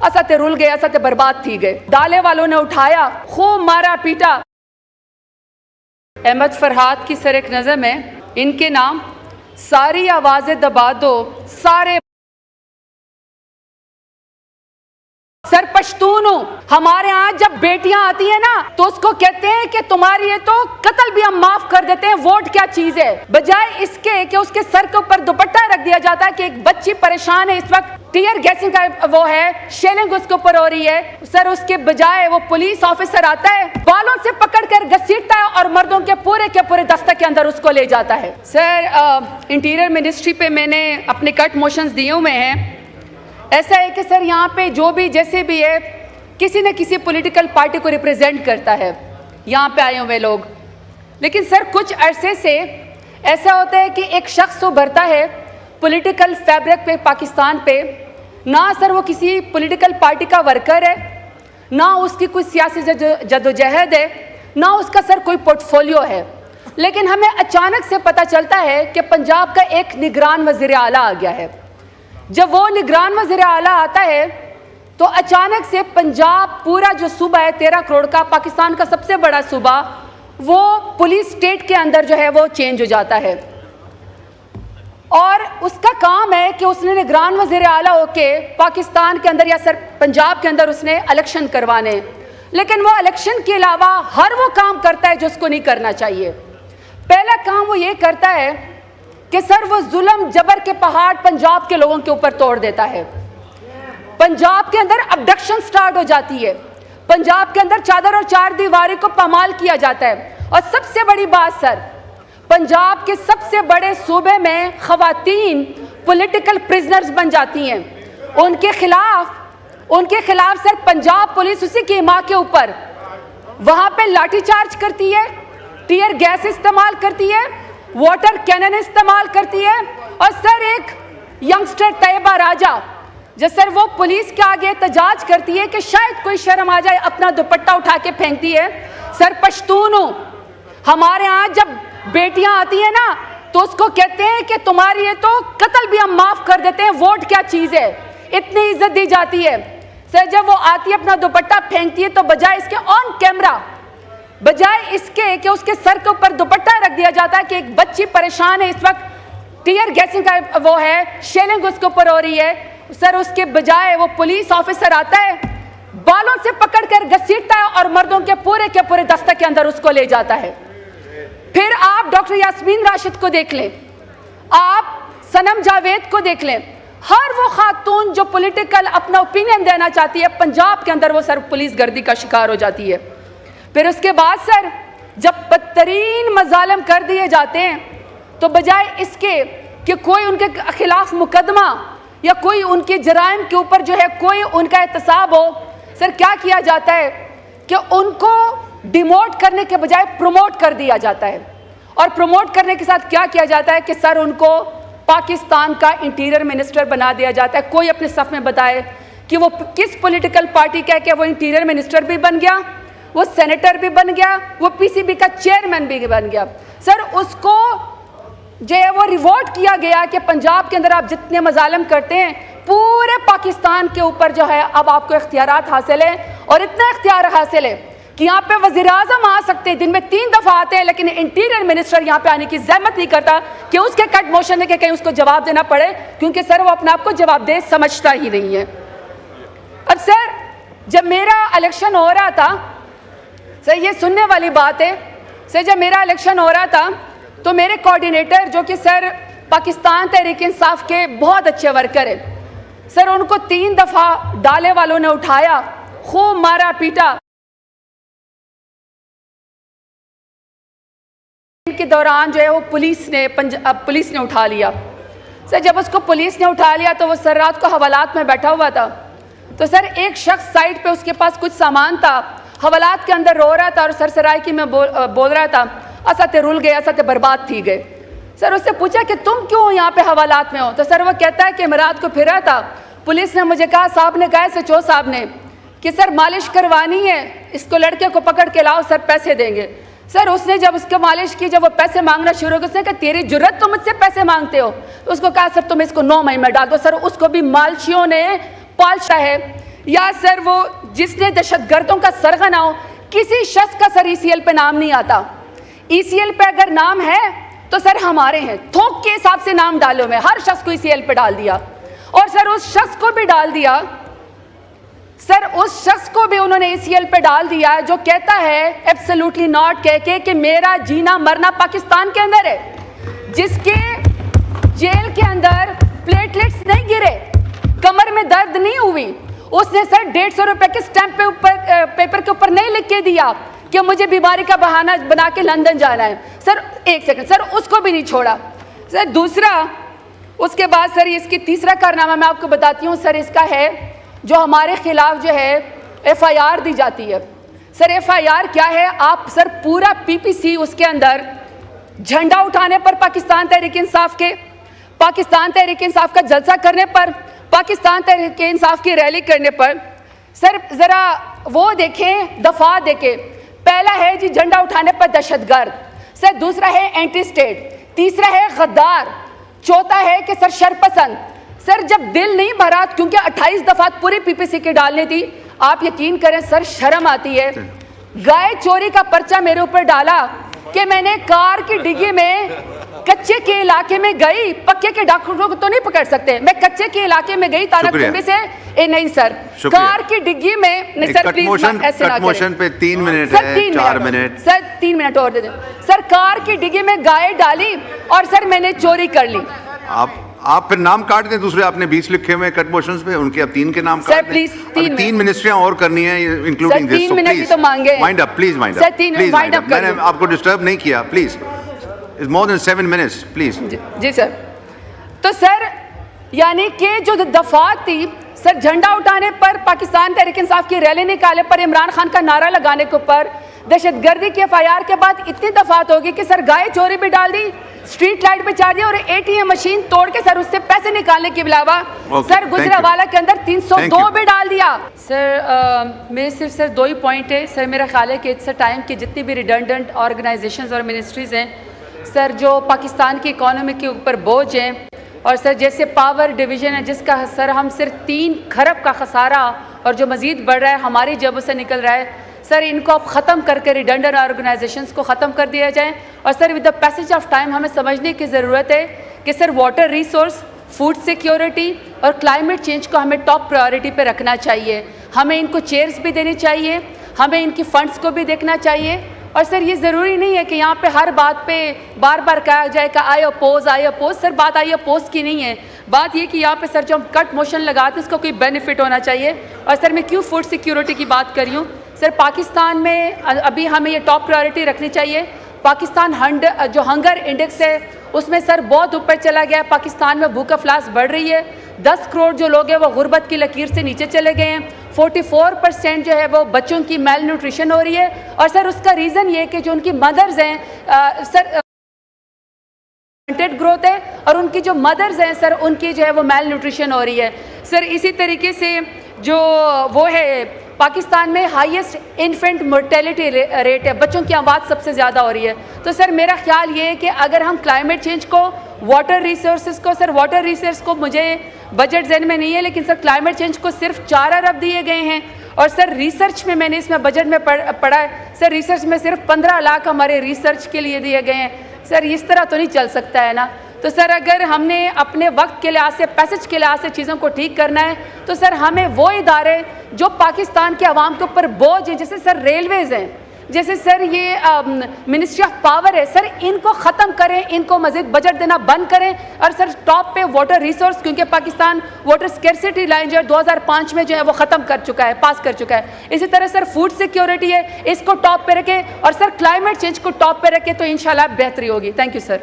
असा ते रुल गए, असा ते बर्बाद थी गए। डाले वालों ने उठाया, खूब मारा पीटा। अहमद फरहाद की सर एक नज़र में इनके नाम सारी आवाजें दबा दो, सारे सर पश्तून हूं। हमारे यहाँ जब बेटियां आती है ना तो उसको कहते हैं कि तुम्हारी ये तो कत्ल भी हम माफ कर देते हैं। वोट क्या चीज है, बजाय इसके कि उसके सर के ऊपर दुपट्टा रख दिया जाता है कि एक बच्ची परेशान है, इस वक्त टीयर गैसिंग का वो है, शेलिंग उसके ऊपर हो रही है। सर उसके बजाय वो पुलिस ऑफिसर आता है, बालों से पकड़कर घसीटता है और मर्दों के पूरे दस्ते के अंदर उसको ले जाता है। सर इंटीरियर मिनिस्ट्री पे मैंने अपने कट मोशंस दिए हुए हैं। ऐसा है कि सर यहाँ पे जो भी जैसे भी है किसी न किसी पॉलिटिकल पार्टी को रिप्रेजेंट करता है यहाँ पे आए हुए लोग, लेकिन सर कुछ अरसे से ऐसा होता है कि एक शख्स उभरता है पॉलिटिकल फैब्रिक पे पाकिस्तान पे, ना सर वो किसी पॉलिटिकल पार्टी का वर्कर है, ना उसकी कोई सियासी जदोजहद है, ना उसका सर कोई पोर्टफोलियो है, लेकिन हमें अचानक से पता चलता है कि पंजाब का एक निगरान वज़ीर आला आ गया है। जब वो निगरान वज़ीर आला आता है तो अचानक से पंजाब पूरा जो सूबा है 13 करोड़ का, पाकिस्तान का सबसे बड़ा सूबा, वो पुलिस स्टेट के अंदर जो है वो चेंज हो जाता है। और उसका काम है कि उसने निगरान वज़ीर आला होके पाकिस्तान के अंदर या सर पंजाब के अंदर उसने इलेक्शन करवाने, लेकिन वो इलेक्शन के अलावा हर वो काम करता है जो उसको नहीं करना चाहिए। पहला काम वो ये करता है कि सर वो जुल्म जबर के पहाड़ पंजाब के लोगों के ऊपर तोड़ देता है। पंजाब के अंदर अबडक्शन स्टार्ट हो जाती है, पंजाब के अंदर चादर और चार दीवारी को पामाल किया जाता है। और सबसे बड़ी बात सर, पंजाब के सबसे बड़े सूबे में खवातीन पॉलिटिकल प्रिजनर्स बन जाती हैं। उनके खिलाफ सर पंजाब पुलिस उसी की माँ के ऊपर वहां पे लाठीचार्ज करती है, टीयर गैस इस्तेमाल करती है, वाटर कैनन इस्तेमाल करती है। और सर एक यंगस्टर तैयबा राजा जो सर वो पुलिस के आगे एहतजाज करती है कि शायद कोई शर्म आ जाए, अपना दुपट्टा उठा के फेंकती है। सर पश्तून हूं। हमारे यहाँ जब बेटियां आती है ना तो उसको कहते हैं कि तुम्हारी ये तो कत्ल भी हम माफ कर देते हैं। वोट क्या चीज है, इतनी इज्जत दी जाती है। सर जब वो आती है अपना दुपट्टा फेंकती है तो बजाय इसके ऑन कैमरा, बजाय इसके कि उसके सर के ऊपर दुपट्टा रख दिया जाता है कि एक बच्ची परेशान है, इस वक्त टीयर गैसिंग का वो है, शेलिंग उसके ऊपर हो रही है। सर उसके बजाय वो पुलिस ऑफिसर आता है, बालों से पकड़कर घसीटता है और मर्दों के पूरे दस्ते के अंदर उसको ले जाता है। फिर आप डॉक्टर यास्मीन राशिद को देख लें, आप सनम जावेद को देख लें, हर वो खातून जो पॉलिटिकल अपना ओपिनियन देना चाहती है पंजाब के अंदर वो सर पुलिस गर्दी का शिकार हो जाती है। फिर उसके बाद सर जब बदतरीन मजालिम कर दिए जाते हैं तो बजाय इसके कि कोई उनके खिलाफ मुकदमा या कोई उनके जराइम के ऊपर जो है कोई उनका एहतसाब हो, सर क्या किया जाता है कि उनको डिमोट करने के बजाय प्रमोट कर दिया जाता है। और प्रमोट करने के साथ क्या किया जाता है कि सर उनको पाकिस्तान का इंटीरियर मिनिस्टर बना दिया जाता है। कोई अपने सफ में बताए कि वो किस पॉलिटिकल पार्टी का है कि वो इंटीरियर मिनिस्टर भी बन गया, वो सेनेटर भी बन गया, वो पीसीबी का चेयरमैन भी बन गया। सर उसको जो है वो रिवॉर्ड किया गया कि पंजाब के अंदर आप जितने मजालिम करते हैं पूरे पाकिस्तान के ऊपर जो है अब आपको इख्तियारात हासिल है। और इतना इख्तियार हासिल है कि यहाँ पे वज़ीर आज़म आ सकते हैं, दिन में 3 दफ़ा आते हैं, लेकिन इंटीरियर मिनिस्टर यहाँ पे आने की जहमत नहीं करता कि उसके कट मोशन है कि कहीं उसको जवाब देना पड़े, क्योंकि सर वो अपने आप को जवाबदेह समझता ही नहीं है। अब सर जब मेरा इलेक्शन हो रहा था, सर ये सुनने वाली बात है, सर जब मेरा इलेक्शन हो रहा था तो मेरे कोऑर्डिनेटर जो कि सर पाकिस्तान तहरीक इंसाफ के बहुत अच्छे वर्कर हैं, सर उनको 3 दफ़ा डाले वालों ने उठाया, खूब मारा पीटा। के दौरान जो है वो पुलिस ने उठा लिया। सर जब उसको पुलिस ने उठा लिया तो वो सर रात को हवालात में बैठा हुआ था। तो सर एक शख्स साइड पे उसके पास कुछ सामान था, हवालात के अंदर रो रहा था और सरसराई की में बोल रहा था, असा ते रुल गए, असा ते बर्बाद थी गए। सर उससे पूछा कि तुम क्यों यहाँ पे हवालात में हो? तो सर वो कहता है कि मैं रात को फिरा था, पुलिस ने मुझे कहा, साहब ने कहा, सचो साहब ने कि सर मालिश करवानी है, इसको लड़के को पकड़ के लाओ, सर पैसे देंगे। सर उसने जब उसको मालिश की, जब वो पैसे मांगना शुरू हो गया, उसने कहा तेरी जुर्रत तुम मुझसे पैसे मांगते हो? तो उसको कहा सर तुम इसको 9 महीने में डाल दो। सर उसको भी मालशियों ने पालता है या सर वो जिसने दहशतगर्दों का सरगना हो, किसी शख्स का सर ECL पे नाम नहीं आता। ECL पे अगर नाम है तो सर हमारे हैं, थोक के हिसाब से नाम डालो में हर शख्स को ECL पे डाल दिया। और सर उस शख्स को भी डाल दिया, सर उस शख्स को भी उन्होंने ECL पे डाल दिया जो कहता है एब्सोल्युटली नॉट कह के कि मेरा जीना मरना पाकिस्तान के अंदर है, जिसके जेल के अंदर प्लेटलेट्स नहीं गिरे, कमर में दर्द नहीं हुई, उसने सर 150 रुपए के स्टैंप पे ऊपर पेपर के ऊपर नहीं लिख के दिया कि मुझे बीमारी का बहाना बना के लंदन जाना है। सर एक सेकंड, सर उसको भी नहीं छोड़ा। सर दूसरा, उसके बाद सर इसकी तीसरा कारनामा मैं आपको बताती हूँ सर, इसका है जो हमारे खिलाफ जो है FIR दी जाती है। सर FIR क्या है? आप सर पूरा PPC उसके अंदर झंडा उठाने पर पाकिस्तान तहरीक इंसाफ के, पाकिस्तान तहरीक इंसाफ का जलसा करने पर, पाकिस्तान तहरीक इंसाफ की रैली करने पर, सर ज़रा वो देखें, दफा देखें। पहला है जी झंडा उठाने पर दहशतगर्द, सर दूसरा है एंटी स्टेट, तीसरा है गद्दार, चौथा है कि सर शरपसंद। सर जब दिल नहीं भरा, क्योंकि 28 दफात पूरी PPC के डालने थी, आप यकीन करें सर शर्म आती है। गाय चोरी का पर्चा मेरे ऊपर डाला कि मैंने कार की डिग्गी में, कच्चे के इलाके में गई, पक्के के डॉक्टरों को तो नहीं पकड़ सकते, मैं कच्चे के इलाके में गई ताराकुंडी से। नहीं सर, कार की डिग्गी में नहीं सर, प्लीज ऐसे ना करें। पे 3 मिनट है, 4 मिनट सर, 3 मिनट और दे दें सर। कार की डिग्गी में गाय डाली और सर मैंने चोरी कर ली। आप फिर नाम काट दें, दूसरे आपने 20 लिखे हुए कट मोशंस पे, उनके अब 3 के नाम काट दें। प्लीज 3 मिनिस्ट्रियां और करनी है इंक्लूडिंग दिस, 3 मिनट तो मांगे। Wind up please, wind up please, wind up. मैंने आपको डिस्टर्ब नहीं किया, please, it's more than 7 minutes please. जी सर। तो सर यानी कि जो दफात थी सर, झंडा उठाने पर, पाकिस्तान तहरीक इंसाफ की रैली निकाले पर, इमरान खान का नारा लगाने के ऊपर, दहशतगर्दी की FIR के बाद इतनी दफात होगी कि सर गाय चोरी भी डाल दी, स्ट्रीट लाइट पे चार दी और ATM मशीन तोड़ के सर उससे पैसे निकालने के अलावा सर गुजरावाला के अंदर 302 भी डाल दिया। सर मेरे सिर्फ सर 2 ही पॉइंट है सर। मेरा ख्याल है कि इट्स टाइम की जितनी भी रिडंडेंट ऑर्गेनाइजेशंस और मिनिस्ट्रीज़ हैं सर, जो पाकिस्तान की इकॉनमी के ऊपर बोझ हैं, और सर जैसे पावर डिवीज़न है जिसका सर हम सिर्फ 3 खरब का खसारा और जो मज़ीद बढ़ रहा है हमारी जेबों से निकल रहा है, सर इनको अब ख़त्म करके रिडंडेंट ऑर्गेनाइजेशंस को ख़त्म कर दिया जाए। और sir with the passage of time हमें समझने की ज़रूरत है कि sir water resource, food security और क्लाइमेट चेंज को हमें टॉप प्रायोरिटी पे रखना चाहिए। हमें इनको चेयर्स भी देनी चाहिए, हमें इनकी फ़ंड्स को भी देखना चाहिए। और सर ये ज़रूरी नहीं है कि यहाँ पे हर बात पे बार बार कहा जाए कि आई अपोज। सर बात आई अपोज की नहीं है, बात ये कि यहाँ पे सर जो हम कट मोशन लगाते हैं इसका कोई बेनिफिट होना चाहिए। और सर मैं क्यों फूड सिक्योरिटी की बात कर रही हूँ सर, पाकिस्तान में अभी हमें ये टॉप प्रायोरिटी रखनी चाहिए। पाकिस्तान जो हंगर इंडेक्स है उसमें सर बहुत ऊपर चला गया है। पाकिस्तान में भूख अफलास बढ़ रही है, 10 करोड़ जो लोग हैं वो गुर्बत की लकीर से नीचे चले गए हैं। 44% जो है वो बच्चों की मेल न्यूट्रिशन हो रही है। और सर उसका रीज़न ये है कि जो उनकी मदर्स हैं सर ग्रोथ है, और उनकी जो मदर्स हैं सर उनकी जो है वो मेल न्यूट्रिशन हो रही है। सर इसी तरीके से जो वो है पाकिस्तान में हाईएस्ट इन्फेंट मोर्टेलिटी रेट है, बच्चों की आबाद सबसे ज़्यादा हो रही है। तो सर मेरा ख्याल ये है कि अगर हम क्लाइमेट चेंज को, वाटर रिसोर्सेज को, सर वाटर रिसोर्स को मुझे बजट जहन में नहीं है, लेकिन सर क्लाइमेट चेंज को सिर्फ 4 अरब दिए गए हैं। और सर रिसर्च में मैंने इसमें बजट में पढ़ा है सर, रिसर्च में सिर्फ 15 लाख हमारे रिसर्च के लिए दिए गए हैं। सर इस तरह तो नहीं चल सकता है ना। तो सर अगर हमने अपने वक्त के लिहाज से, पैसेज के लिहाज से चीज़ों को ठीक करना है तो सर हमें वो इदारे जो पाकिस्तान के अवाम के ऊपर बोझ है, जैसे सर रेलवेज़ हैं, जैसे सर ये मिनिस्ट्री ऑफ पावर है, सर इनको ख़त्म करें, इनको मज़ीद बजट देना बंद करें। और सर टॉप पे वाटर रिसोर्स, क्योंकि पाकिस्तान वाटर स्कैर्सिटी लाइन जो है 2005 में जो है वो ख़त्म कर चुका है, पास कर चुका है। इसी तरह सर फूड सिक्योरिटी है, इसको टॉप पे रखें, और सर क्लाइमेट चेंज को टॉप पे रखें तो इंशाल्लाह बेहतरी होगी। Thank you sir.